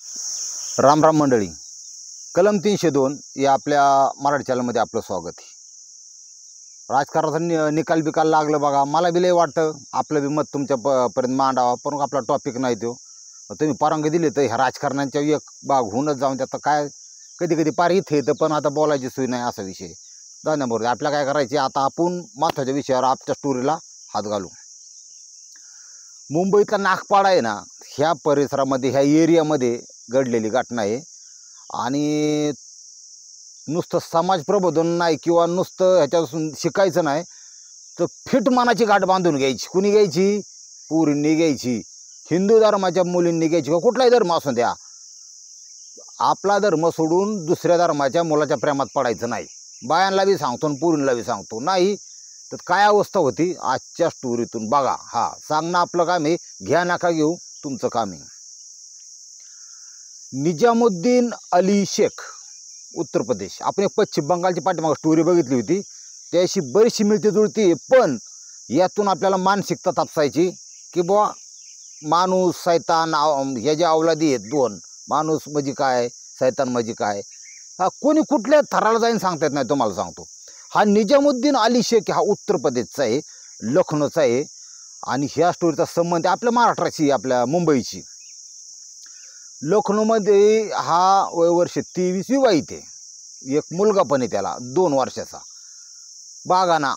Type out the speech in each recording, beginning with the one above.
राम राम मंडळी, कलम 302 या आपल्या मराठी चॅनलमध्ये आपलं स्वागत आहे. राजकारणाचा निकाल बिकाल लागलं बघा. मला बी लय वाटतं आपलं बी मत तुमच्या पर्यंत मांडावा, पण आपला टॉपिक नाही तो. तुम्ही परवानगी दिली तर ह्या राजकारणाच्या एक भाग होऊनच जाऊन त्यात काय कधी कधी पार इथे येतं, पण आता बोलायची सोय नाही असा विषय. बरोबर. आपल्याला काय करायचे, आता आपण महत्त्वाच्या विषयावर आपल्या स्टोरीला हात घालू. मुंबईतला नागपाडा आहे ना, ह्या परिसरामध्ये ह्या एरियामध्ये घडलेली घटना आहे. आणि नुसतं समाज प्रबोधन नाही किंवा नुसतं ह्याच्यापासून शिकायचं नाही, तर फिट मनाची गाठ बांधून घ्यायची. कुणी घ्यायची? पोरींनी घ्यायची, हिंदू धर्माच्या मुलींनी घ्यायची, किंवा कुठलाही धर्म असू द्या. आपला धर्म सोडून दुसऱ्या धर्माच्या मुलाच्या प्रेमात पडायचं नाही. बायांना बी सांगतो आणि पोरींना बी सांगतो. नाही तर काय अवस्था होती आजच्या स्टोरीतून बघा. सांगणं आपलं काम आहे, घ्या नका घेऊ, तुमचं काम आहे. निजामुद्दीन अली शेख, उत्तर प्रदेश. आपण एक पश्चिम बंगालची पाठीमागे स्टोरी बघितली होती, त्याशी बरीचशी मिळती जुळती. पण यातून आपल्याला मानसिकता तापसायची की बुवा माणूस सैतान, ह्या ज्या अवलादी आहेत दोन, माणूस म्हणजे काय, सैतान म्हणजे काय, कोणी कुठल्या थराला जाईन सांगता येत नाही. तुम्हाला सांगतो, हा निजामुद्दीन अली शेख हा उत्तर प्रदेशचा आहे, लखनौचा आहे. आणि ह्या स्टोरीचा संबंध आपल्या महाराष्ट्राची, आपल्या मुंबईची. लखनौमध्ये हा वर्ष 23 विवाहित आहे. एक मुलगा पण आहे त्याला 2 वर्षाचा. बागाना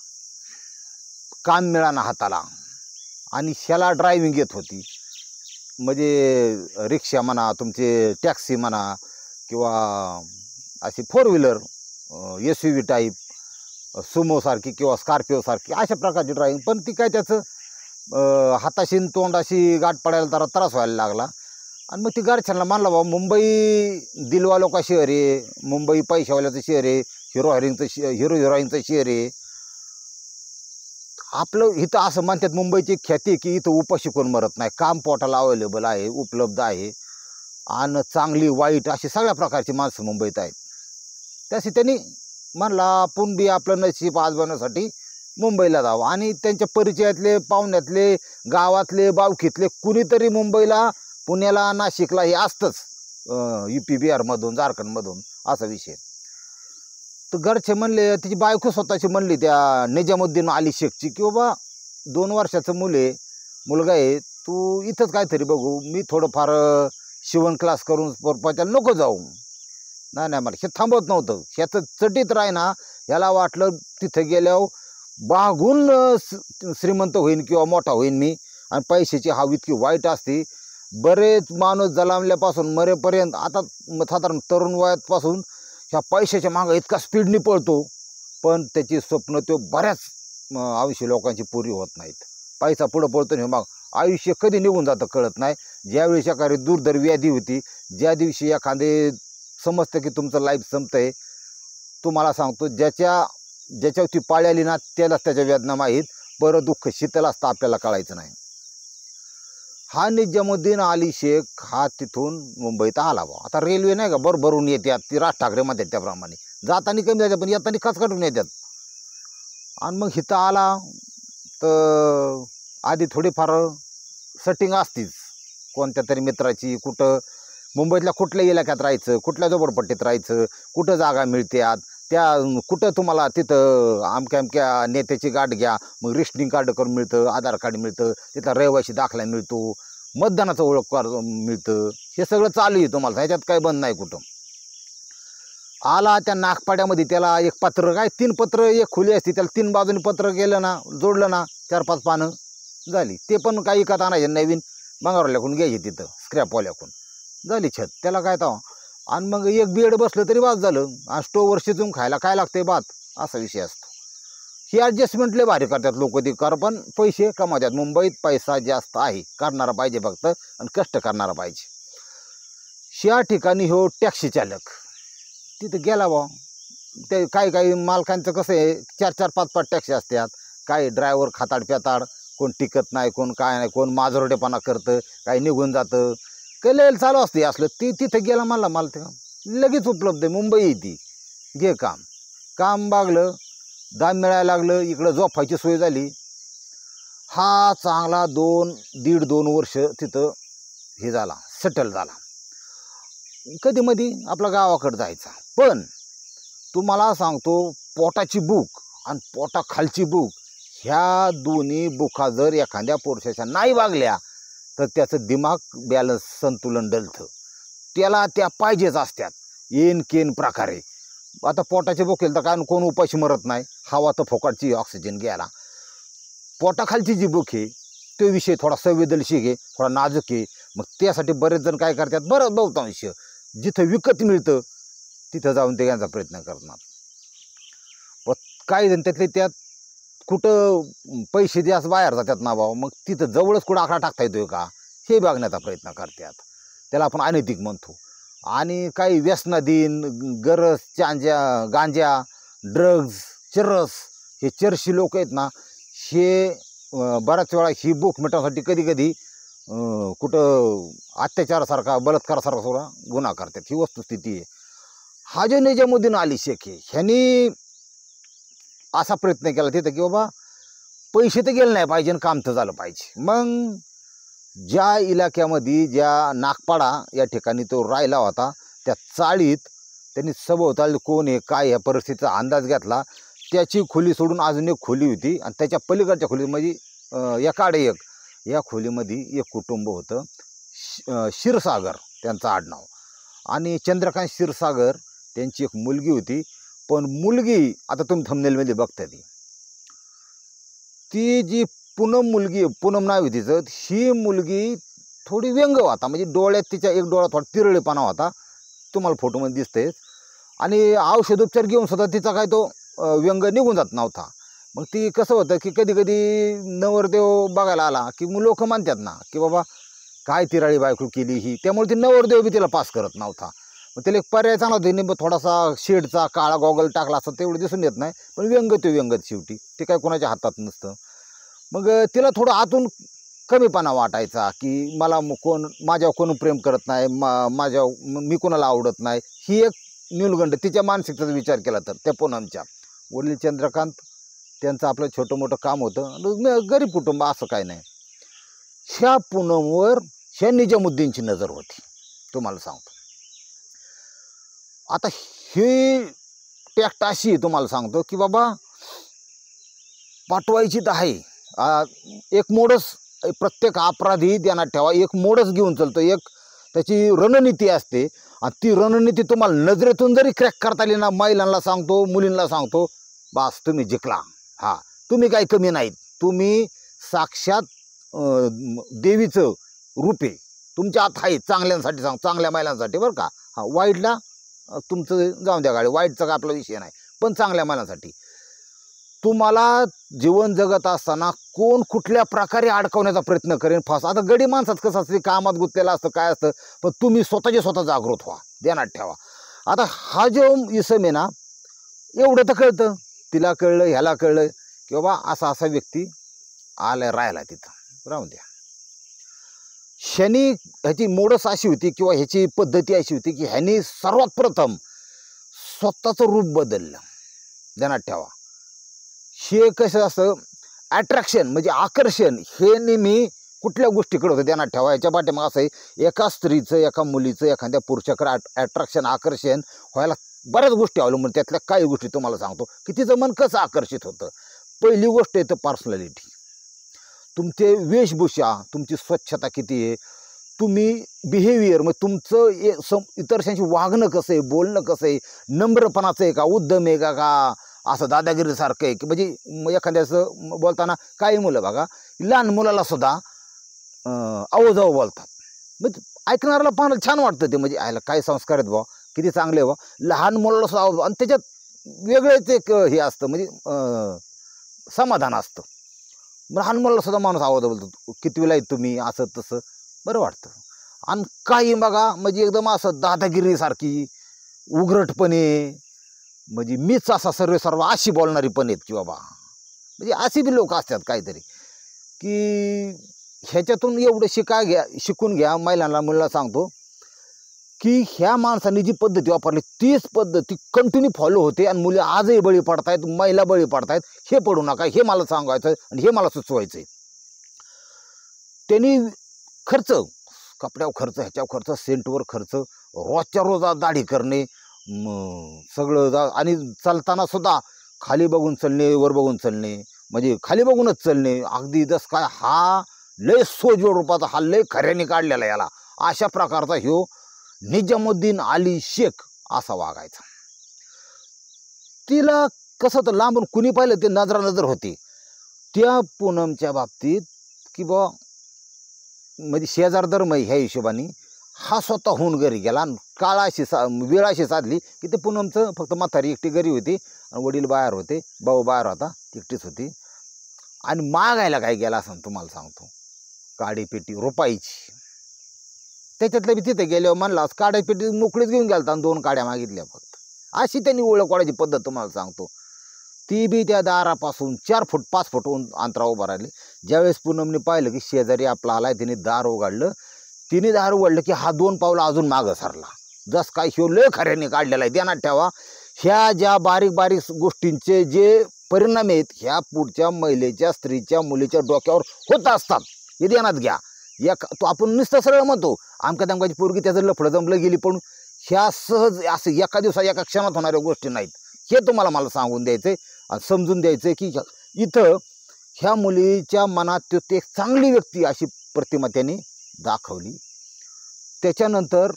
काम मिळाना हाताला, आणि ह्याला ड्रायव्हिंग येत होती. म्हणजे रिक्षा म्हणा, तुमचे टॅक्सी म्हणा, किंवा अशी 4 व्हीलर SUV टाईप, सुमोसारखी किंवा स्कॉर्पिओसारखी अशा प्रकारची ड्रायव्हिंग. पण ती काय त्याचं हाताशी तोंडाशी गाठ पडायला जरा त्रास व्हायला लागला. आणि मग ती घरच्यांना मानला, बाबा मुंबई दिलवालो का शहर आहे, मुंबई पैशावाल्याचं शहर आहे, हिरो हिरोईनचं शहर आहे. आपलं इथं असं म्हणतात, मुंबईची ख्याती की इथं उपाशी कोण मरत नाही, काम पोटाला अवेलेबल आहे, उपलब्ध आहे, आणि चांगली वाईट अशी सगळ्या प्रकारची माणसं मुंबईत आहेत. त्याशी त्यांनी म्हणला आपण बी आपलं नशीब आजमावण्यासाठी मुंबईला जावं. आणि त्यांच्या परिचयातले, पाहुण्यातले, गावातले, बावखीतले कुणीतरी मुंबईला, पुण्याला, नाशिकला हे असतंच, UP बिहारमधून, झारखंडमधून असा विषय. तर घरचे म्हणले, तिची बायको स्वतःची म्हणली त्या निजामुद्दीन अली शेखची की बाबा 2 वर्षाचं मुलगा आहे, तू इथंच काहीतरी बघू, मी थोडंफार शिवण क्लास करून परपाच्याला नको जाऊ. नाही मला हे थांबवत नव्हतं, ह्याचं चटीत राही ना. ह्याला वाटलं तिथं गेल्यावर बागून श्रीमंत होईन किंवा मोठा होईन मी, आणि पैशाची हाव इतकी वाईट असते. बरेच माणूस जन्मल्यापासून मरेपर्यंत, आता साधारण तरुण वयापासून ह्या पैशाच्या मागं इतका स्पीडनी पळतो, पण त्याची स्वप्न तो बऱ्याच आयुष्य लोकांची पुरी होत नाहीत. पैसा पुढं पळतो आणि मग आयुष्य कधी निघून जातं कळत नाही. ज्यावेळी एखादी दुर्धर व्याधी होती, ज्या दिवशी एखादे समजतं की तुमचं लाईफ संपतं आहे, तुम्हाला सांगतो ज्याच्यावरती पाळी आली ना त्यालाच त्याच्या वेदना माहीत. बरं दुःख शीतल असतं आपल्याला कळायचं नाही. हा निजामुद्दीन अली शेख हा तिथून मुंबईत आला. आता रेल्वे नाही का भरभरून येतात, ती राज ठाकरे म्हणतात त्याप्रमाणे, जाताना कमी जातात पण येताना खचखटून येतात. आणि मग इथं आला तर आधी थोडीफार सेटिंग असतीच कोणत्या तरी मित्राची, कुठं मुंबईतल्या कुठल्या इलाक्यात राहायचं, कुठल्या झोपडपट्टीत राहायचं, कुठं जागा मिळतात त्या, कुठं तुम्हाला तिथं अमक्या नेत्याची गाठ घ्या, मग रेशनिंग कार्ड करून मिळतं, आधार कार्ड मिळतं, तिथला रहिवासी दाखला मिळतो, मतदानाचं ओळख कार्ड मिळतं. हे सगळं चालू आहे तुम्हाला, ह्याच्यात काही बंद नाही कुठं. आला त्या नागपाड्यामध्ये, त्याला एक पत्र, काय 3 पत्र, एक खुली असते, त्याला 3 बाजूनी पत्र गेलं ना, जोडलं ना, 4-5 पानं झाली. ते पण काही विकत आणायचे, नवीन मंगारवाल्याकडून घ्यायचे, तिथं स्क्रॅपवाल्याकडून झाली छत. त्याला काय तर. आणि मग एक बेड बसलं तरी वाद झालं. आणि स्टोवर शिजून खायला काय लागते भात, असा विषय असतो. ही ॲडजस्टमेंट लय भारी करतात लोक, ती कर पण पैसे कमावतात. मुंबईत पैसा जास्त आहे, करणारा पाहिजे फक्त, आणि कष्ट करणारा पाहिजे. ह्या ठिकाणी हो टॅक्सी चालक तिथं गेला बा. ते काही मालकांचं कसं आहे, 4-4, 5-5 टॅक्सी असतात. काही ड्रायव्हर खाताड प्याताड, कोण टिकत नाही, कोण काय नाही, कोण माजरोडेपणा करतं, काही निघून जातं, कलेल चालू असते असलं. ती तिथं गेला, मला ते लगेच उपलब्ध आहे, मुंबई येते, घे काम बागलं, दाम मिळायला लागलं, इकडं झोपायची सोय झाली. हा चांगला 2-1.5-2 वर्ष तिथं हे झाला, सेटल झाला. कधी मधी आपला गावाकडे जायचा. पण तुम्हाला सांगतो, पोटाची भूक आणि पोटाखालची भूक ह्या दोन्ही भुका जर एखाद्या पुरुषाच्या नाही वागल्या तर त्याचं दिमाग बॅलन्स संतुलन डलतं. त्याला त्या पाहिजेच असतात येन केन प्रकारे. आता पोटाची भूक तर काय कोण उपाशी मरत नाही, हवा तर फोकाटची ऑक्सिजन घ्यायला. पोटाखालची जी भूक आहे तो विषय थोडा संवेदनशील आहे, थोडा नाजूक आहे. मग त्यासाठी बरेच जण काय करतात, बरं बहुतांश जिथं विकत मिळतं तिथं जाऊन ते घ्यायचा प्रयत्न करणार. व काही जण त्यात कुठं पैसे जास्त बाहेर जातात ना भाऊ, मग तिथं जवळच कुठं आकडा टाकता येतोय का हे बघण्याचा प्रयत्न करतात. त्याला आपण अनैतिक म्हणतो. आणि काही व्यसनाधीन, गरज, गांजा, ड्रग्ज, चरस, हे चरशी लोक आहेत ना, हे बऱ्याच वेळा ही भूक मिटवण्यासाठी कधी कधी कुठं अत्याचारासारखा, बलात्कारासारखा सुद्धा गुन्हा करतात. ही वस्तुस्थिती आहे. हा जो निजामुद्दीन अली शेख आहे, ह्यांनी असा प्रयत्न केला तिथं की बाबा पैसे तर गेले नाही पाहिजे आणि काम तर झालं पाहिजे. मग ज्या इलाक्यामध्ये, ज्या नागपाडा या ठिकाणी तो राहिला होता, त्या चाळीत त्यांनी सभोवताली कोण आहे काय या परिस्थितीचा अंदाज घेतला. त्याची खोली सोडून अजून एक खोली होती आणि त्याच्या पलीकडच्या खोलीमध्ये एकाडे एक या खोलीमध्ये एक कुटुंब होतं. क्षीरसागर त्यांचं आडनाव. आणि चंद्रकांत क्षीरसागर त्यांची एक मुलगी होती. पण मुलगी आता तुम्ही थंबनेलमध्ये बघता ती जी मुलगी, पूनम नाव आहे तिचं, ही मुलगी थोडी व्यंग होता. म्हणजे डोळ्यात तिच्या एक डोळा थोडा तिरळेपणा होता, तुम्हाला फोटोमध्ये दिसतेच. आणि औषधोपचार घेऊन सुद्धा तिचा काय तो व्यंग निघून जात नव्हता. मग ती कसं होतं की कधी कधी नवरदेव बघायला आला की मग लोक म्हणतात ना की बाबा काय तिराळी बायको केली ही, त्यामुळे ती नवरदेव बी तिला पास करत नव्हता. मग त्याला एक पर्याय चांगला होता, तिने थोडासा शेडचा काळा गॉगल टाकला असं तेवढं दिसून येत नाही, पण व्यंग तो व्यंगत शेवटी, ते काय कोणाच्या हातात नसतं. मग तिला थोडं आतून कमीपणा वाटायचा की मला माझ्यावर कोण प्रेम करत नाही, मी कोणाला आवडत नाही. ही एक न्यूनगंड तिच्या मानसिकतेचा विचार केला तर. त्या पूनमच्या वडील चंद्रकांत, त्यांचं आपलं छोटं मोठं काम होतं, गरीब कुटुंब असं काय नाही. ह्या पूनमवर ह्या निजामुद्दीनची नजर होती, तुम्हाला सांगतो. आता ही टॅक्ट अशी आहे, तुम्हाला सांगतो की बाबा पाठवायची तर आहे. एक मोडच प्रत्येक अपराधी ध्यानात ठेवा, एक मोडच घेऊन चालतो, एक त्याची रणनीती असते. आणि ती रणनीती तुम्हाला नजरेतून जरी क्रॅक करता आली ना, महिलांना सांगतो, मुलींना सांगतो, बस तुम्ही जिंकला. हां, तुम्ही काही कमी नाहीत, तुम्ही साक्षात देवीचं रूप आहे तुमच्या आत आहे. चांगल्यांसाठी चांगल्या महिलांसाठी बरं का. हां, वाईटला तुमचं जाऊन द्या गाडी, वाईटचा का आपला विषय नाही, पण चांगल्या महिलांसाठी. तुम्हाला जीवन जगत असताना कोण कुठल्या प्रकारे अडकवण्याचा प्रयत्न करेन फास. आता गडी माणसात कसं असतं, कामात गुंतलेलं असतं, काय असतं, पण तुम्ही स्वतः जागृत व्हा, ध्यानात ठेवा. आता हा जो इसम आहे ना, एवढं तर कळतं, तिला कळलं, ह्याला कळलं की बाबा असा व्यक्ती आलाय राहायला तिथं, राहून द्या. ह्यानी ह्याची मोडस अशी होती किंवा ह्याची पद्धती अशी होती की ह्यानी सर्वात प्रथम स्वतःचं रूप बदललं, ध्यानात ठेवा. हे कसं असतं, अट्रॅक्शन म्हणजे आकर्षण, हे नेहमी कुठल्या गोष्टीकडे होतं ध्यानात ठेवा. याच्या पाठीमागे असं आहे, एका स्त्रीचं, एका मुलीचं एखाद्या पुरुषाकडे अट्रॅक्शन, आकर्षण व्हायला बऱ्याच गोष्टी अवलंबून. त्यातल्या काही गोष्टी तुम्हाला सांगतो की तिचं मन कसं आकर्षित होतं. पहिली गोष्ट आहे तर पर्सनॅलिटी, तुमचे वेशभूषा, तुमची स्वच्छता किती आहे, तुम्ही बिहेवियर, मग तुमचं इतरांशी वागणं कसं आहे, बोलणं कसं आहे, नम्रपणाचं आहे का, उद्दम आहे का असं दादागिरीसारखं आहे की, म्हणजे एखाद्याचं बोलताना काही मुलं बघा लहान मुलाला सुद्धा अवजाव बोलतात, मग ऐकणाऱ्याला पाहणं छान वाटतं ते, म्हणजे आयला काय संस्कार आहेत बुवा, किती चांगले बुवा. लहान मुलाला सुद्धा अवजाव, आणि त्याच्यात वेगळेच एक हे असतं, म्हणजे समाधान असतं. लहान मुलाला सुद्धा माणूस आवाज बोलतो, कितवीला आहे तुम्ही, असं तसं, बरं वाटतं. आणि काही बघा म्हणजे एकदम असं दादागिरीसारखी उघरटपणे, म्हणजे मीच असा सर्व अशी बोलणारी पण आहेत की बाबा, म्हणजे अशी बी लोक असतात काहीतरी की ह्याच्यातून एवढं शिकून घ्या. महिलांना मुलांना सांगतो की ह्या माणसांनी जी पद्धती वापरली तीच पद्धती कंटिन्यू फॉलो होते, आणि मुली आजही बळी पडतायत, महिला बळी पडतायत. हे पडू नका, हे मला सांगायचं आणि हे मला सुचवायचं आहे. त्यांनी खर्च, कपड्यावर खर्च, ह्याच्यावर खर्च, सेंटवर खर्च, रोजच्या रोज दाढी करणे, सगळं आणि चालताना सुद्धा खाली बघून चलणे, वर बघून चलणे, म्हणजे खाली बघूनच चलणे. अगदी जसं काय हा लय सोजवळ रूपाचा, हा लय खऱ्याने काढलेला याला, अशा प्रकारचा ह्यो निजामुद्दीन अली शेख असा वागायचा. तिला कसं तर लांबून कुणी पाहिलं ते नजरानजर होती. त्या पूनमच्या बाबतीत की बा म्हणजे शेजार धर्म ह्या हिशोबाने हा स्वतःहून घरी गेला. काळाशी वेळ अशी साधली की ते पूनमचं फक्त म्हातारी एकटी घरी होती आणि वडील बाहेर होते, भाऊ बाहेर होता, एकटीच होती. आणि मागायला काय गेला असं तुम्हाला सांगतो, काडीपेटी रुपाईची. त्याच्यातलं बी तिथे गेल्यावर म्हणला काड्यापेटी मोकळीच घेऊन गेलता आणि 2 काड्या मागितल्या फक्त. अशी त्यांनी ओळख वाढायची पद्धत तुम्हाला सांगतो. ती बी त्या दारापासून 4 फूट 5 फूट अंतरा उभा राहिली. ज्यावेळेस पूनमने पाहिलं की शेजारी आपला आलाय, तिने दार उघडलं. तिने दार उघडलं की हा 2 पावलं अजून मागं सरला. जस काय ह्यो लय खऱ्याने काढलेला आहे. ध्यानात ठेवा, ह्या ज्या बारीक बारीक गोष्टींचे जे परिणाम आहेत ह्या पुढच्या महिलेच्या, स्त्रीच्या, मुलीच्या डोक्यावर होत असतात, हे ध्यानात घ्या. तो आपण नुसतं सरळ म्हणतो आमका दमकाची पोरगी त्याचं लफडं जमलं गेली, पण ह्या सहज असं एका दिवसात एका क्षणात होणाऱ्या गोष्टी नाहीत. हे तुम्हाला मला सांगून द्यायचंय आणि समजून द्यायचंय की इथं ह्या मुलीच्या मनात ते एक चांगली व्यक्ती अशी प्रतिमा त्यांनी दाखवली. त्याच्यानंतर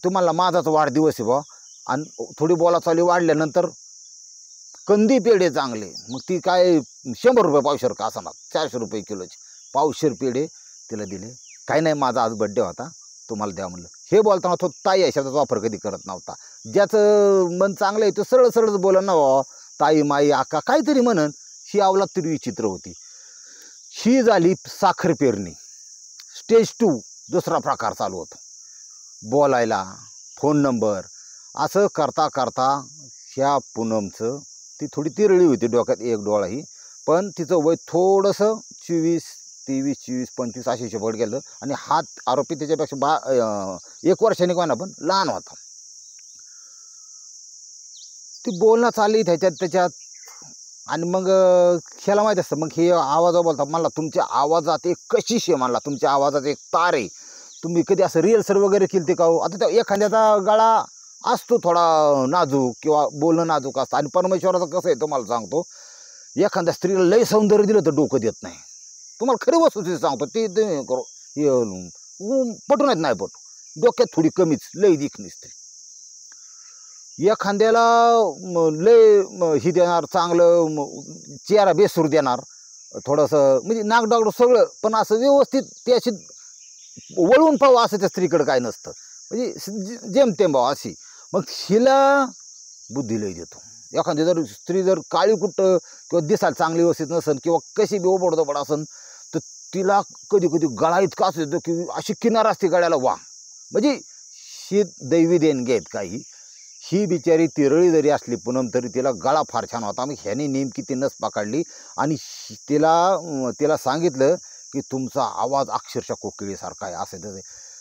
तुम्हाला माझाच वाढदिवस आहे बा, आणि थोडी बोलाचाली वाढल्यानंतर कंदी पेढे चांगले, मग ती काय 100 रुपये पावशेर का असणार, 400 रुपये किलोचे पावशेर पेढे तिला दिले. काही नाही, माझा आज बड्डे होता, तुम्हाला द्या म्हणलं. हे बोलताना तो ताई या शब्दाचा वापर कधी करत नव्हता. ज्याचं मन चांगलं आहे तो सरळ सरळच बोला ना, ताई, माई, आका काहीतरी म्हणन. ही अवलाद तरी विचित्र होती. ही झाली साखर पेरणी. स्टेज 2 दुसरा प्रकार चालू होता. बोलायला, फोन नंबर, असं करता करता ह्या पूनमचं ती थोडी तिरळी होती, डोक्यात एक डोळाही, पण तिचं वय थोडंसं 23, 23, 25 अशी शेवट गेलं. आणि हात आरोपी त्याच्यापेक्षा 1 वर्षाने कोणा पण लहान होता. ती बोलणं चालली त्याच्यात. आणि मग ह्याला माहीत असतं, मग हे आवाज बोलतात, म्हणला तुमच्या आवाजात एक कशिश आहे, म्हणला तुमच्या आवाजात एक तार आहे, तुम्ही कधी असं रिहर्सल वगैरे केली ते का हो? आता त्या एखाद्याचा गळा असतो थोडा नाजूक किंवा बोलणं नाजूक असतं. आणि परमेश्वराचं कसं आहे तुम्हाला सांगतो, एखाद्या स्त्रीला लय सौंदर्य दिलं तर डोकं देत नाही. तुम्हाला खरी वस्तू सांगतो, ते करू हे पटूनच नाही पटू, डोक्यात थोडी कमीच लय दिखणी स्त्री. एखाद्याला लय ही देणार, चांगलं चेहरा बेसूर देणार, थोडंसं म्हणजे नाकडाकडं सगळं, पण असं व्यवस्थित ते अशी वळून पाहावं असं त्या स्त्रीकडं काय नसतं, म्हणजे जेमतेम भाव अशी. मग हिला बुद्धी लय देतो. एखादी जर स्त्री जर काळी कुठं किंवा दिसायला चांगली व्यवस्थित नसेल किंवा कशी बी ओबडधोबड असेल तर तिला कधी कधी गळा इतका असं येतो की अशी किनार असते गळ्याला, वा, म्हणजे ही दैवी देणगी आहेत काही. ही बिचारी तिरळी जरी असली पूनम तरी तिला गळा फार छान होता. मग ह्याने नेमकी ती नस पकडली आणि तिला सांगितलं की तुमचा आवाज अक्षरशः कोकिळीसारखा आहे. असं तसं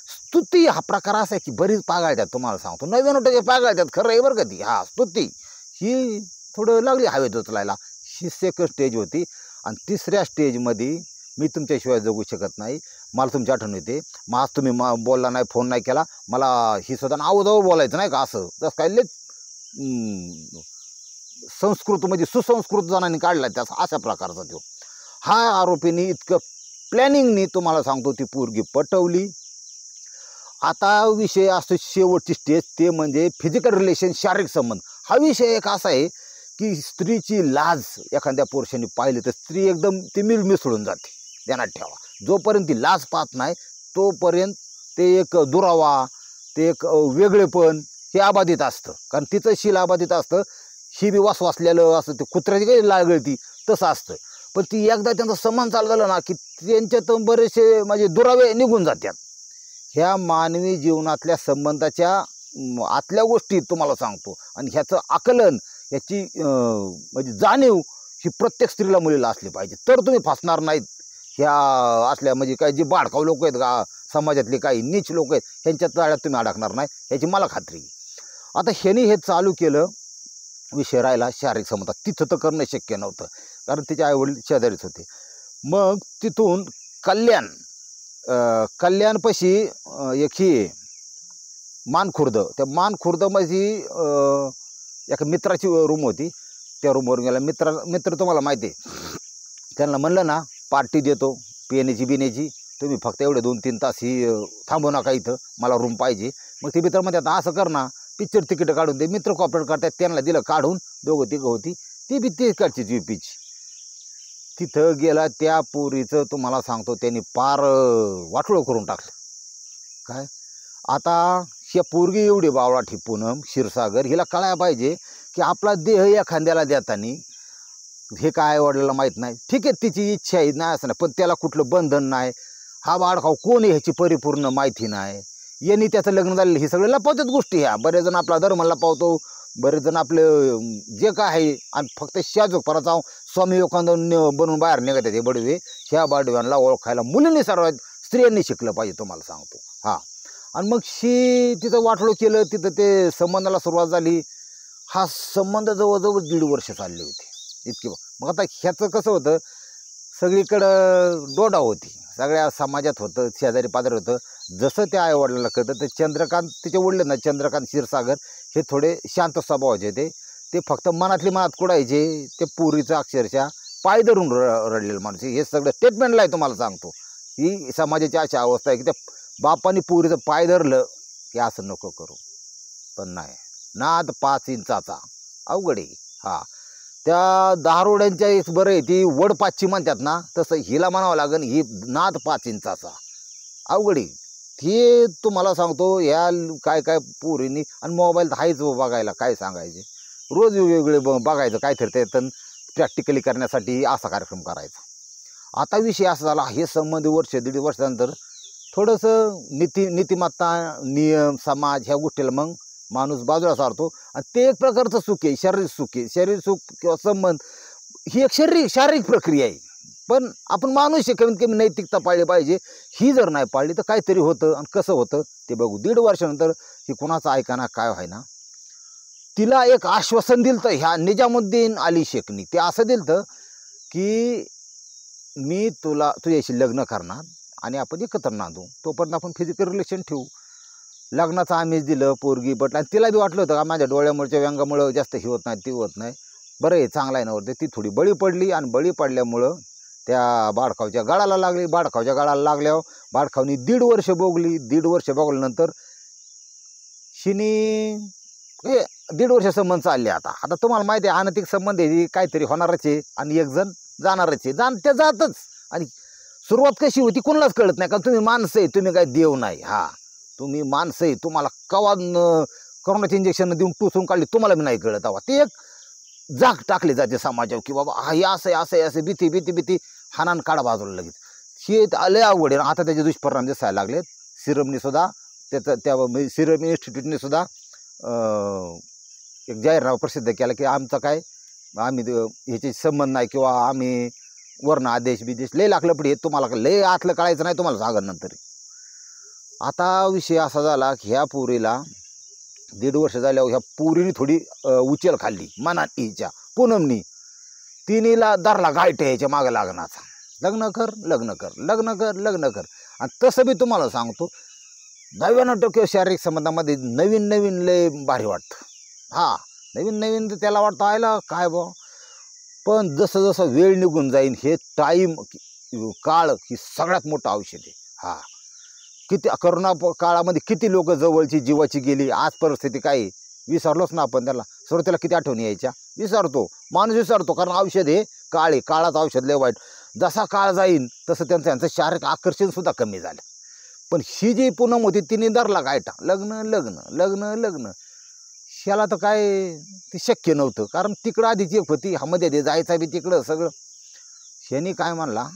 स्तुती हा प्रकार असा आहे की बरीच पागाळतात, तुम्हाला सांगतो 99% पागाळतात, खरं आहे बरं का ती. हा स्तुती ही थोडं लागली हवेत उचलायला. ही सेकंड स्टेज होती. आणि तिसऱ्या स्टेजमध्ये मी तुमच्याशिवाय जगू शकत नाही, मला तुमची आठवण येते. मग आज तुम्ही बोलला नाही, फोन नाही केला मला, ही सुद्धा नावजावं बोलायचं नाही का, असं जसं काय लय संस्कृत म्हणजे सुसंस्कृत जणांनी काढला त्याचा अशा प्रकारचा तो. हा आरोपीने इतकं प्लॅनिंगनी तुम्हाला सांगतो ती पोरगी पटवली. आता विषय असतो शेवटची स्टेज, ते म्हणजे फिजिकल रिलेशन, शारीरिक संबंध. हा विषय एक असा आहे की स्त्रीची लाज एखाद्या पुरुषाने पाहिली तर स्त्री एकदम ती मिसळून जाते. ध्यानात ठेवा, जोपर्यंत ती लाज पाहत नाही तोपर्यंत ते एक दुरावा, ते एक वेगळेपण हे अबाधित असतं. कारण तिचं शील अबाधित असतं, ही बी वासवासलेलं असतं, ते कुत्र्याची काही लागळती तसं असतं. पण ती एकदा त्यांचा सन्मान चालू झाला ना की त्यांच्यातून बरेचसे म्हणजे दुरावे निघून जातात. ह्या मानवी जीवनातल्या संबंधाच्या आतल्या गोष्टी तुम्हाला सांगतो. आणि ह्याचं आकलन, ह्याची म्हणजे जाणीव ही प्रत्येक स्त्रीला मुलीला असली पाहिजे, तर तुम्ही फसणार नाहीत. ह्या असल्या म्हणजे काय जे बाडकाव लोक आहेत का समाजातले काही नीच लोक आहेत ह्यांच्या जाळ्यात तुम्ही अडकणार नाही, ह्याची मला खात्री. आता ह्यानी हे चालू केलं. विषय राहिला शारीरिक संबंधात. तिथं तर करणं शक्य नव्हतं कारण तिचे आईवडील शेजारीच होते. मग तिथून कल्याणपाशी एक ही मानखुर्द. त्या मानखुर्दमध्ये एका मित्राची रूम होती. त्या रूमवर गेला. मित्र तुम्हाला माहिती आहे, त्यांना म्हणलं ना पार्टी देतो पिण्याची बिण्याची, तुम्ही फक्त एवढे 2-3 तास ही थांबू नका इथं, मला रूम पाहिजे. मग ते मित्र म्हणतात असं कर ना, पिक्चर तिकीट काढून दे. मित्र कॉपरेट करतात, त्यांना दिलं काढून. 2-3 होती, ती बी तिकडची UPची. तिथं गेला, त्या पोरीचं तुम्हाला सांगतो त्यांनी पार वाटोळं करून टाकलं. काय आता ह्या पोरगी एवढी बावळाठी पूनम क्षीरसागर, हिला कळायला पाहिजे की आपला देह एखाद्याला देताना हे काय वडिलांना माहीत नाही. ठीक आहे, तिची इच्छा आहे नाही असं नाही, पण त्याला कुठलं बंधन नाही. हा बाळखाऊ कोण आहे ह्याची परिपूर्ण माहिती नाही. यांनी त्याचं लग्न झालेलं, हे सगळे लपवतात गोष्टी ह्या. बरेच जण आपला धर्म लपवतो, बरेच जण आपलं जे काय आहे, आणि फक्त शाजूक परत स्वामी विवेकानंद बनून बाहेर निघतात हे बडवे. ह्या बडव्यांना ओळखायला मुलींनी सर्वात स्त्रियांनी शिकलं पाहिजे तुम्हाला सांगतो. हां, आणि मग तिथं वाटोळं केलं. तिथं ते संबंधाला सुरुवात झाली. हा संबंध जवळजवळ 1.5 वर्ष चालले होते इतके. मग आता ह्याचं कसं होतं, सगळीकडं डोडा होती, सगळ्या समाजात होतं, शेजारी पाजारी होतं. जसं त्या आईवडिलांना कळतं, तर चंद्रकांत तिचे वडील ना, चंद्रकांत क्षीरसागर हे थोडे शांत स्वभावाचे. ते फक्त मनातली मनात कुडायचे. ते पुरीचं अक्षरशः पाय धरून रडलेलं माणूस. हे सगळं स्टेटमेंटला आहे तुम्हाला सांगतो. ही समाजाची अशी अवस्था आहे की त्या बापांनी पुरीचं पाय धरलं की असं नको करू. पण नाही, नाद 5 इंचाचा अवघड आहे. हां, त्या दारोड्यांच्या एक बरं आहे, ती वड 5ची म्हणतात ना, तसं हिला म्हणावं लागेल, ही नाद 5 इंचाचा अवघड आहे. हे तुम्हाला सांगतो, ह्या काय काय पोरींनी, आणि मोबाईल तर आहेच बघायला, काय सांगायचे. रोज वेगवेगळे बघायचं काहीतरी, त्यातून प्रॅक्टिकली करण्यासाठी असा कार्यक्रम करायचा. आता विषय असा झाला, हे संबंध 1-1.5 वर्षानंतर थोडंसं नीतिमत्ता, नियम, समाज ह्या गोष्टीला मग माणूस बाजूला सारतो. आणि ते एक प्रकारचं सुख आहे, शारीरिक सुख आहे. शरीर सुख किंवा संबंध ही एक शारीरिक प्रक्रिया आहे. पण आपण माणूस आहे, कमीत कमी नैतिकता पाळली पाहिजे. ही जर नाही पाळली तर काहीतरी होतं. आणि कसं होतं ते बघू. 1.5 वर्षानंतर ही कुणाचं ऐकाना काय व्हायना. तिला एक आश्वासन दिलं तर ह्या निजामुद्दीन अली शेखनी, ते असं दिलं की मी तुझ्याशी लग्न करणार आणि आपण एकत्र नांदू, तोपर्यंत आपण फिजिकल रिलेशन ठेवू. लग्नाचं आम्हीच दिलं, पोरगी पटलं. आणि तिला बी वाटलं होतं का माझ्या डोळ्यामुळेच्या व्यंगामुळं जास्त ही होत नाही, ती होत नाही, बरं आहे, चांगला आहे नवरते. ती थोडी बळी पडली. आणि बळी पडल्यामुळं त्या बाळखावच्या गळाला लागली. बाळखावच्या गळाला लागल्यावर बाळखावनी 1.5 वर्ष भोगली. 1.5 वर्ष भोगल्यानंतर शिनी हे 1.5 वर्ष संबंध चालले. आता तुम्हाला माहिती आहे, अनैतिक संबंध आहे, काहीतरी होणारच आहे आणि एक जण जाणारच आहे. ते जातच. आणि सुरुवात कशी होती कोणालाच कळत नाही, कारण तुम्ही माणसं आहे, तुम्ही काय देव नाही. हां, तुम्ही माणसं आहे, तुम्हाला कवा कोरोनाचे इंजेक्शन देऊन टुसून काढली तुम्हाला बी नाही कळत. हवा ते एक जाग टाकली जाते समाजावर की बाबा हा हे असं आहे, असं आहे, असं भीती हानान काढा बाजूला लगेच. हे लय अवघड आहे. आता त्याचे दुष्परिणाम दिसायला लागलेत. सिरमने सुद्धा त्या सिरम इन्स्टिट्यूटने सुद्धा एक जाहीरनामा प्रसिद्ध केला की आम्ही ह्याचे संबंध नाही, किंवा आम्ही वर्ण आदेश बिदेश लय लागलं पण हे तुम्हाला लय आतलं कळायचं नाही, तुम्हाला सांगा नंतर. आता विषय असा झाला की ह्या पुरीला 1.5 वर्ष झाल्यावर ह्या पुरीने थोडी उचल खाल्ली मनात. हिच्या पूनमनी तिनेला धरला गायटे ह्याच्या मागं लागण्याचा. लग्न कर लग्न कर लग्न कर लग्न कर. आणि तसं बी तुम्हाला सांगतो 99% शारीरिक संबंधामध्ये नवीन लय भारी वाटतं. हां, नवीन तर त्याला वाटतं आयला काय बा. पण जसं जसं वेळ निघून जाईल, हे टाईम काळ ही सगळ्यात मोठं औषध आहे. हां, किती करोना काळामध्ये किती लोक जवळची जीवाची गेली. आज परिस्थिती काय विसरलोच ना आपण. त्याला सुरुवातीला किती आठवणी यायच्या विसरतो माणूस, विसरतो. कारण औषध हे काळ आहे, काळाचं औषध लय वाईट. जसा काळ जाईल तसं त्यांचं शारीरिक आकर्षणसुद्धा कमी झालं. पण ही जी पूनम होती तिने धरला गायटा, लग्न लग्न लग्न लग्न. ह्याला तर काय ते शक्य नव्हतं, कारण तिकडं आधीची एक होती ह्यामध्ये जायचा बी तिकडं सगळं. ह्यानी काय म्हणला,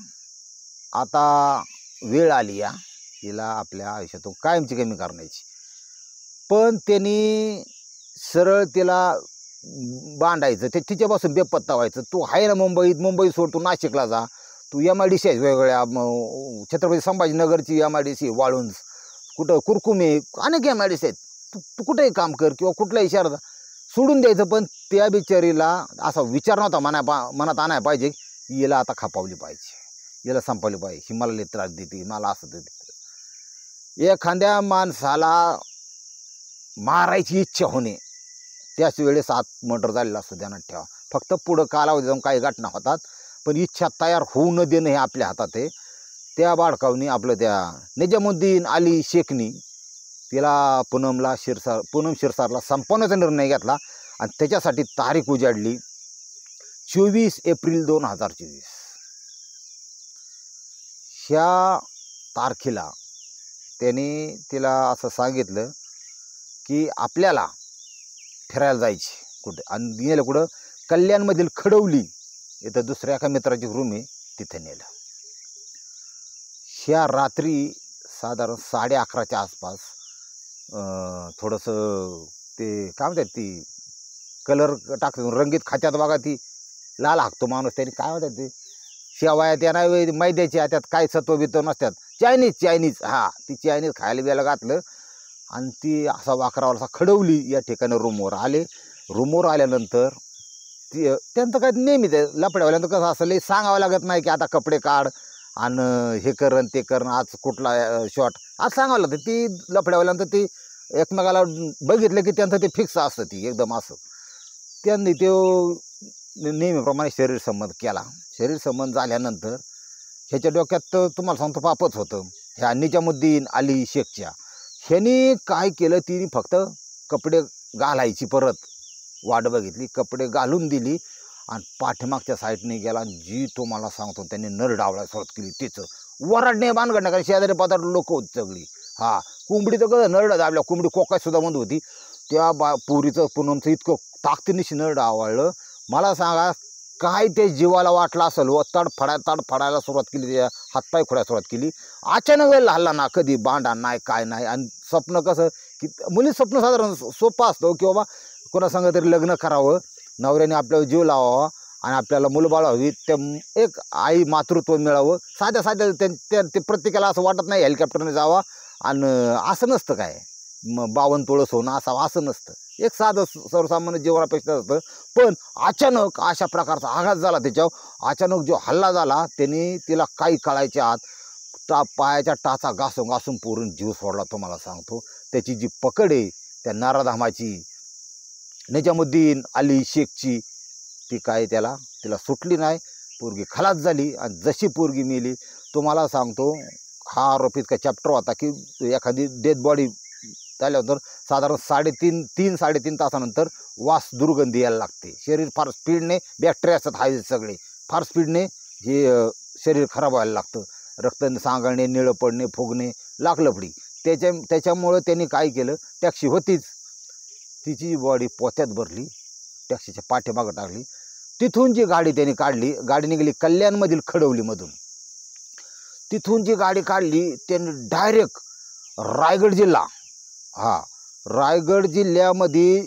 आता वेळ आली या हिला आपल्या आयुष्यातून कायमची कमी करण्याची. पण त्यांनी सरळ तिला बांधायचं, ते तिच्यापासून बेपत्ता व्हायचं. तू आहे ना मुंबई सोड, तू नाशिकला जा, तू MIDC आहे वेगवेगळ्या, छत्रपती संभाजीनगरची MIDC, वाळुंज, कुठं कुरकुमे, अनेक MIDC आहेत. तू कुठेही काम कर किंवा कुठलाही शहर सोडून द्यायचं. पण त्या बिचारीला असा विचार नव्हता मनात आणायला पाहिजे की हिला आता खापावली पाहिजे, हिला संपवली पाहिजे, ही मला लय त्रास देते, मला असं देते. एखाद्या माणसाला मारायची इच्छा होणे, त्याच वेळेस आत मर्डर झालेला असतो, ध्यानात ठेवा. फक्त पुढं कालावधी जाऊन काही घटना होतात, पण इच्छा तयार होऊ न देणं हे आपल्या हातात आहे. त्या बाळकावनी आपलं त्या निजामुद्दीन अली शेखनी तिला पूनम शिरसारला संपवण्याचा निर्णय घेतला आणि त्याच्यासाठी तारीख उजाडली 24 एप्रिल 2024. ह्या तारखेला त्याने तिला असं सांगितलं की आपल्याला फिरायला जायची कुठे, आणि गेलं कुठं, कल्याणमधील खडवली इथं दुसऱ्या एका मित्राची रूम आहे, तिथे नेलं. ह्या रात्री साधारण 11:30च्या आसपास थोडंसं ते काय म्हणतात, ती कलर टाकतो रंगीत खात्यात बघा, ती लाल हाकतो माणूस, त्याने काय म्हणतात ते शेवाया, त्या नाही मैद्याच्या, त्यात काय सत्व बित्व नसतात, चायनीज हां, ती चायनीज खायला बियाला घातलं आणि ती असा वाकरावरचा खडवली या ठिकाणी रूमवर आले. रूमवर आल्यानंतर ती त्यांचं काय नेहमी ते लफड्यावाल्यानंतर कसं असं लई सांगावं लागत नाही की आता कपडे काढ आणि हे करण ते करण, आज कुठला शॉट, आज सांगावं लागतं. ती लफड्यावाल्यानंतर ती एकमेकाला बघितलं की त्यांचं ते फिक्स असतं, ती एकदम असं. त्यांनी ते नेहमीप्रमाणे शरीरसंबंध केला. शरीरसंबंध झाल्यानंतर ह्याच्या डोक्यात तर तुम्हाला सांगतो पापच होतं. ह्या निजामुद्दीन अली शेखच्या ह्यानी काय केलं, तिने फक्त कपडे घालायची परत वाट बघितली, कपडे घालून दिली आणि पाठीमागच्या साईडने गेला. आणि जी तुम्हाला सांगतो त्यांनी नर डावळायला सुरुवात केली, तिचं वराडणे बांधगडणे, कारण शेजारी पाजारी लोक होती सगळी. हां, कोंबडी तर कसं नरडं दाबल्या, कोंबडी कोकायसुद्धा बंद होती. त्या पुरीचं पूनमचं इतकं ताकदीनिशी नरडं आवळलं, मला सांगा काय ते जीवाला वाटलं असेल. व तडफडायला सुरुवात केली, त्या हातपाय खोडायला सुरुवात केली. अचानक वेळ हल्ला ना, कधी बांधा नाही काय नाही. आणि स्वप्न कसं की मुली स्वप्न साधारण सोपं असतं की बाबा कोणासंग तरी लग्न करावं, नवऱ्याने आपल्याला जीव लावावा आणि आपल्याला मुलंबाळ हवी, ते एक आई मातृत्व मिळावं. साध्या ते प्रत्येकाला असं वाटत नाही हेलिकॉप्टरने जावा आणि असं नसतं काय 52 तोळं सोनं असावं, असं नसतं. एक साधं सर्वसामान्य जीवनापेक्षा असतं. पण अचानक अशा प्रकारचा आघात झाला त्याच्यावर. अचानक जो हल्ला झाला त्याने तिला काही कळायच्या आत पायाच्या टाचा घासून पूर्ण जीव सोडला. तुम्हाला सांगतो त्याची जी पकड आहे त्या नाराधामाची निजामुद्दीन अली शेखची, ती काय तिला सुटली नाही. पोरगी खलास झाली आणि जशी पोरगी मेली, तुम्हाला सांगतो हा आरोपीत का चॅप्टर होता की एखादी डेड बॉडी झाल्यानंतर साधारण 3-3.5 तासानंतर वास दुर्गंधी यायला लागते. शरीर फार स्पीडने, बॅक्टेरिया असतात हाय सगळे, फार स्पीडने हे शरीर खराब व्हायला लागतं. रक्त सांगणे, निळं पडणे, फुगणे, लागलपडी. त्याच्यामुळं त्यांनी काय केलं, टॅक्सी होतीच, तिची बॉडी पोत्यात भरली, टॅक्सीच्या पाठीमागं टाकली. तिथून जी गाडी त्यांनी काढली, गाडी निघाली कल्याणमधील खडवलीमधून. तिथून जी गाडी काढली त्यांनी डायरेक्ट रायगड जिल्हा, रायगड जिल्ह्यामध्ये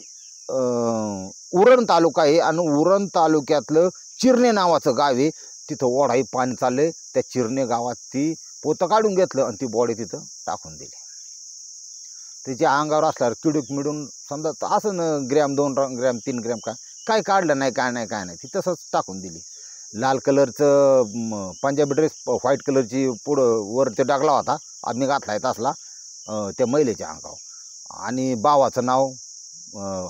उरण तालुका आहे आणि उरण तालुक्यातलं चिरणे नावाचं गाव आहे. तिथं ओढाई पाणी चाललं. त्या चिरणे गावात ती पोतं काढून घेतलं आणि ती बॉडी तिथं टाकून दिली. तिच्या अंगावर असल्यावर किडूक मिडून समजा असं न ग्रॅम 2 ग्रॅम 3 ग्रॅम काय काढलं नाही, काय नाही, ती तसंच टाकून दिली. लाल कलरचं पंजाबी ड्रेस, व्हाईट कलरची पुढं वर ते टाकला होता, आम्ही घातला आहे तसला त्या महिलेच्या अंगावर. आणि बावाचं नाव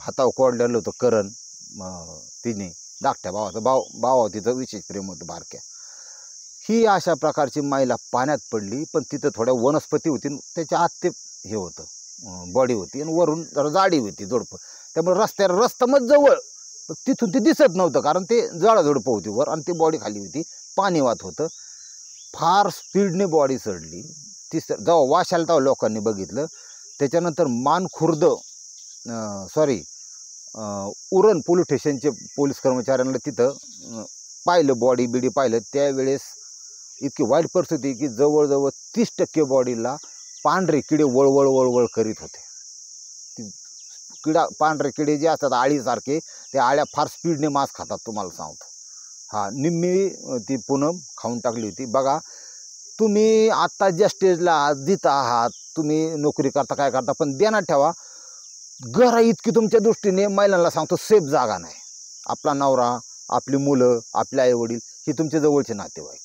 हातावर कोडलेलं होतं करण. तिने धाकट्या भावाचं भावा तिचं विशेष प्रेम होतं बारक्या. ही अशा प्रकारची महिला पाण्यात पडली. पण तिथं थोड्या वनस्पती होती, त्याच्या आत ते हे होतं बॉडी होती आणि वरून जरा जाडी होती जोडपं. त्यामुळे रस्ता मग जवळ, तिथून ते दिसत नव्हतं कारण ते झाडाझुडपं होती वर आणि ती बॉडी खाली होती, पाणी वाहत होतं. फार स्पीडने बॉडी चढली. जेव्हा वाशाला तेव्हा लोकांनी बघितलं. त्याच्यानंतर मानखुर्द उरण पोलीस स्टेशनचे पोलीस कर्मचाऱ्यांना तिथं पाहिलं, बॉडी बिडी पाहिलं. त्यावेळेस इतकी वाईट परिस्थिती की जवळजवळ 30% बॉडीला पांढरे किडे वळवळ करीत होते. पांढरे किडे जे असतात आळीसारखे, त्या आळ्या फार स्पीडने मांस खातात तुम्हाला सांगतो. निम्मी ती पूनम खाऊन टाकली होती. बघा तुम्ही आत्ता ज्या स्टेजला जिथं आहात, तुम्ही नोकरी करता काय करता, पण ध्यानात ठेवा घरा इतकी तुमच्या दृष्टीने महिलांना सांगतो सेफ जागा नाही. आपला नवरा, आपली मुलं, आपले आईवडील हे तुमच्या जवळचे नातेवाईक.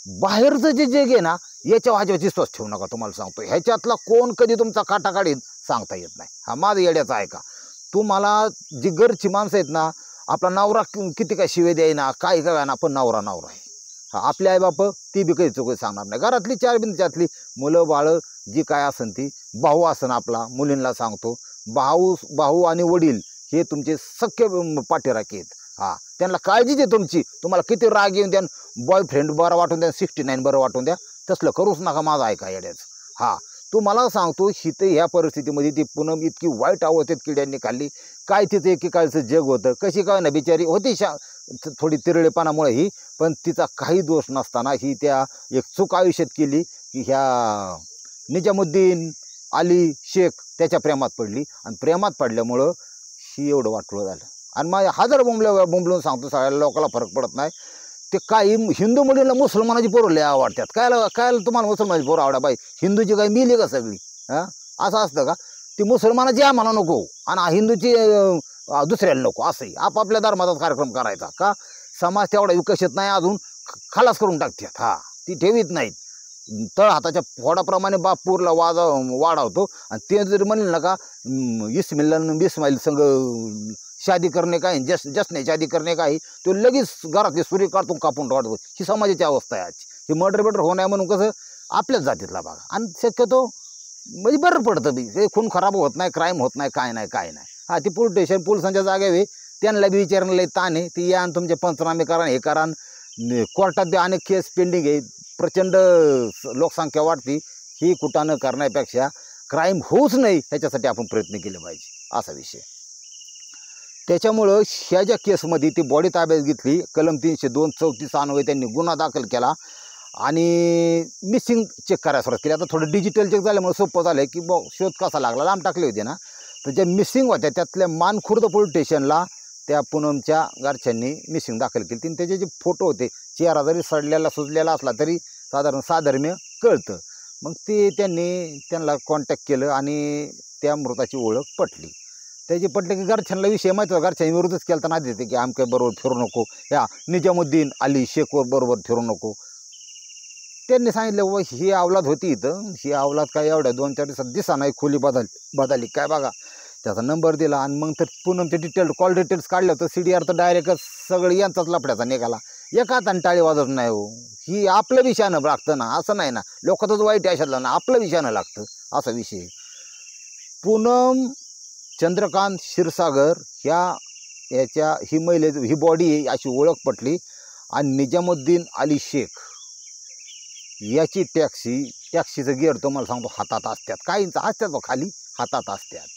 बाहेरचं जे जग आहे ना, याच्या वाजेवर विश्वास ठेवू नका. तुम्हाला सांगतो ह्याच्यातला कोण कधी तुमचा काटा काढीन सांगता येत नाही. हा माझं येड्याचा आहे का? तुम्हाला जी घरची माणसं आहेत ना, आपला नवरा किती काय शिवे द्यायना काय काय ना, पण नवरा नवरा आहे. हा आपले आईबाप ती बी काही चुकी सांगणार नाही. घरातली चार भिंतीच्यातली मुलं बाळं जी काय असन ती, भाऊ असन आपला मुलींना सांगतो, भाऊ आणि वडील हे तुमचे सख्य पाठीराखे आहेत. हा त्यांना काळजीच आहे तुमची. तुम्हाला किती राग येऊन द्या, बॉयफ्रेंड बरं वाटून द्या, 69 बरं वाटून द्या, तसलं करूच नका. माझं ऐका येड्याचं. हा तुम्हाला सांगतो, हिथं ह्या परिस्थितीमध्ये ती पूनम इतकी वाईट अवस्थेत किड्यांनी खाल्ली. काय तिचं एकेकाळचं जग होतं, कशी काय ना बिचारी होती थोडी तिरळेपणामुळे ही, पण तिचा काही दोष नसताना ही त्या एक चूक आयुष्यात केली की ह्या निजामुद्दीन अली शेख त्याच्या प्रेमात पडली, आणि प्रेमात पडल्यामुळं ही एवढं वाटलं झालं. आणि मग हजार बोंबलून सांगतो, सगळ्या लोकांना फरक पडत नाही. ते काही हिंदू मुलींना मुसलमानाची पोरं लय आवडतात. काय तुम्हाला मुसलमानाची पोरं आवडा बाई? हिंदूची काही मिली का सगळी? हां असं असतं का? ती मुसलमानाची आम्हाला नको आणि हिंदूची दुसऱ्याला नको, असंही आपापल्या धर्माचाच कार्यक्रम करायचा का? समाज तेवढा विकसित नाही अजून, खलास करून टाकतात. हा ती ठेवीत नाहीत. तळ हाताच्या फोडाप्रमाणे बापूरला वाढवतो. आणि ते जरी म्हणलं ना का इस्माईल संघ शादी करणे काय, जसने शादी करणे काय, तो लगेच घरातली सुरी काढतो कापून टाकतो. ही समाजाची अवस्था आहे आज. ही मर्डर होऊ नये म्हणून कसं आपल्याच जातीतला बघा. आणि शक्यतो म्हणजे बरं पडतं बी, ते खून खराब होत नाही, क्राईम होत नाही, काय नाही. हा ती पोलीस स्टेशन पोलिसांच्या जागेवे त्यांना बी विचारणं ताण आहे. ती या आणि तुमचे पंचनामे करा, हे करा. कोर्टात बी अनेक केस पेंडिंग आहे. प्रचंड लोकसंख्या वाढती. ही कुठं न करण्यापेक्षा क्राईम होऊच नाही ह्याच्यासाठी आपण प्रयत्न केले पाहिजे, असा विषय. त्याच्यामुळं ह्या ज्या केसमध्ये ती बॉडी ताब्यात घेतली, कलम 302-34 अन्वये त्यांनी गुन्हा दाखल केला आणि मिसिंग चेक करायला सुरुवात केली. आता थोडं डिजिटल चेक झाल्यामुळे सोपं झालं की शोध कसा लागला, लांब टाकले होते ना, तर ज्या मिसिंग होत्या त्यातल्या मानखुर्द पोलीस स्टेशनला त्या पूनमच्या घरच्यांनी मिसिंग दाखल केली. आणि त्याचे जे फोटो होते, चेहरा जरी सडलेला सुजलेला असला तरी साधारण साधर्म्य कळतं. मग ते त्यांना कॉन्टॅक्ट केलं आणि त्या मृताची ओळख पटली. त्याची पटले की घरच्यांना विषय माहिती होता, घरच्यांनी विरोधच केला तर नाही देते की आमच्या बरोबर फिरू नको, या निजामुद्दीन अली शेखवर बरोबर फिरू नको. त्यांनी सांगितलं व ही अवलाद होती इथं, ही अवलाद काय एवढ्या 2-4 दिवसात दिसा नाही, खोली बदलली काय बघा. त्याचा नंबर दिला आणि मग तर पूनमचे कॉल डिटेल्स काढलं तर CDR तर डायरेक्टच सगळं यांचाच लफड्याचा निघाला. एका हाताने टाळी वाजत नाही हो. ही आपलं विषयानं लागतं ना, असं नाही ना लोकांच वाईट अशातलं ना, आपलं विषयानं लागतं असा विषय. पूनम चंद्रकांत क्षीरसागर ही ही बॉडी अशी ओळख पटली. आणि निजामुद्दीन अली शेख याची टॅक्सीचं गिअर तुम्हाला सांगतो हातात असतात, काहींचं असतात खाली हातात असतात.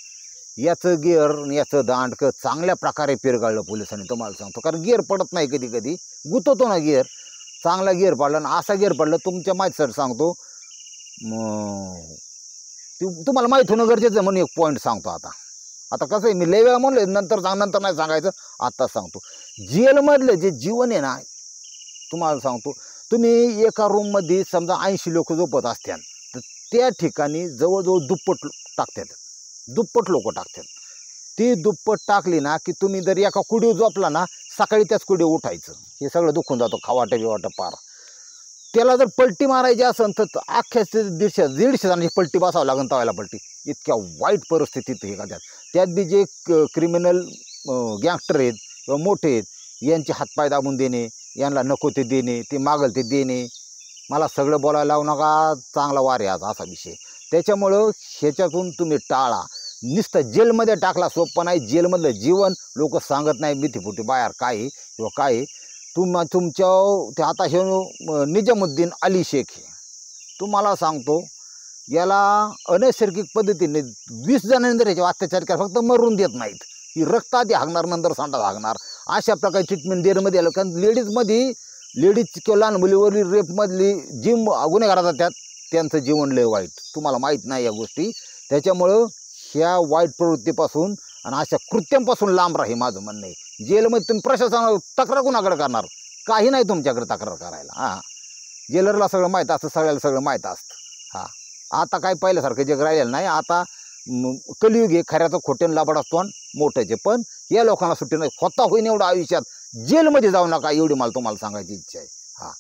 याचं गिअर याचं दांडकं चांगल्या प्रकारे पिरगाळलं पोलिसांनी, तुम्हाला सांगतो. कारण गिअर पडत नाही, कधी कधी गुतवतो ना गिअर. चांगला गिअर पडला ना, असा गिअर पडला तुमच्या माहितीसाठी सांगतो. तुम्हाला माहीत होणं गरजेचं म्हणून एक पॉईंट सांगतो. आता कसं आहे, मी लय वेळा म्हणलं नंतर नाही सांगायचं, आत्ताच सांगतो. जेलमधलं जे जीवन आहे ना, तुम्हाला सांगतो, तुम्ही एका रूममध्ये समजा 80 लोक झोपत असतात, तर त्या ठिकाणी जवळजवळ दुप्पट लोक टाकतात. ती दुप्पट टाकली ना की तुम्ही जर एका कुडीवर झोपला ना, सकाळी त्याच कुडीवर उठायचं, हे सगळं दुखून जातो, खावाटं बिवाटं पार. त्याला जर पलटी मारायची असेल तर अख्ख्या 150 जणांची पलटी बसावं लागेल, तवायला पलटी. इतक्या वाईट परिस्थितीत हे करतात. त्यात बी जे क्रिमिनल गँगस्टर आहेत किंवा मोठे आहेत, यांचे हातपाय दाबून देणे, यांना नको ते देणे, ते मागल ते देणे. मला सगळं बोलायला लावू नका, चांगला वार आहे आज असा विषय. त्याच्यामुळं ह्याच्यातून तुम्ही टाळा. नुसतं जेलमध्ये टाकला सोपं नाही. जेलमधलं जीवन लोक सांगत नाही भीतीपुटी बाहेर काय आहे किंवा काय आहे. तुमच्या ते आता हे निजामुद्दीन अली शेख हे तुम्हाला सांगतो, याला अनैसर्गिक पद्धतीने 20 जणांनी जर याच्यावर अत्याचार केला, फक्त मरून देत नाहीत. ही रक्त आधी हागणार, नंतर सांडा हागणार, अशा प्रकारे ट्रीटमेंट जेलमध्ये आलं. कारण लेडीज किंवा लहान मुलीवरील रेपमधली जी गुन्हेगार जातात त्यांचं जीवन लय वाईट, तुम्हाला माहीत नाही या गोष्टी. त्याच्यामुळं ह्या वाईट प्रवृत्तीपासून आणि अशा कृत्यांपासून लांब राही, माझं म्हणणं आहे. जेलमध्ये तुम्ही प्रशासनावर तक्रार कुणाकडे करणार? काही नाही तुमच्याकडे तक्रार करायला. हां, जेलरला सगळं माहीत असतं, सगळ्याला सगळं माहीत असतं. हां, आता काय पहिल्यासारखं जग राहिलेलं नाही. आता कलियुग आहे, खऱ्याचं खोट्यानं लाबाड असतो आणि मोठ्याचे. पण या लोकांना सुट्टी नाही, स्वतः होईन एवढं आयुष्यात जेलमध्ये जाऊ नका, एवढी मला तुम्हाला सांगायची इच्छा आहे. हां,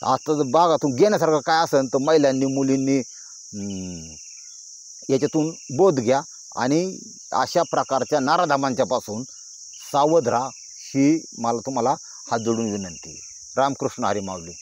आता जर बागातून घेण्यासारखं काय असेल तर महिलांनी मुलींनी याच्यातून बोध घ्या आणि अशा प्रकारच्या नाराधामांच्यापासून सावध राहा ही मला तुम्हाला हात जोडून विनंती आहे. रामकृष्ण हरी माऊली.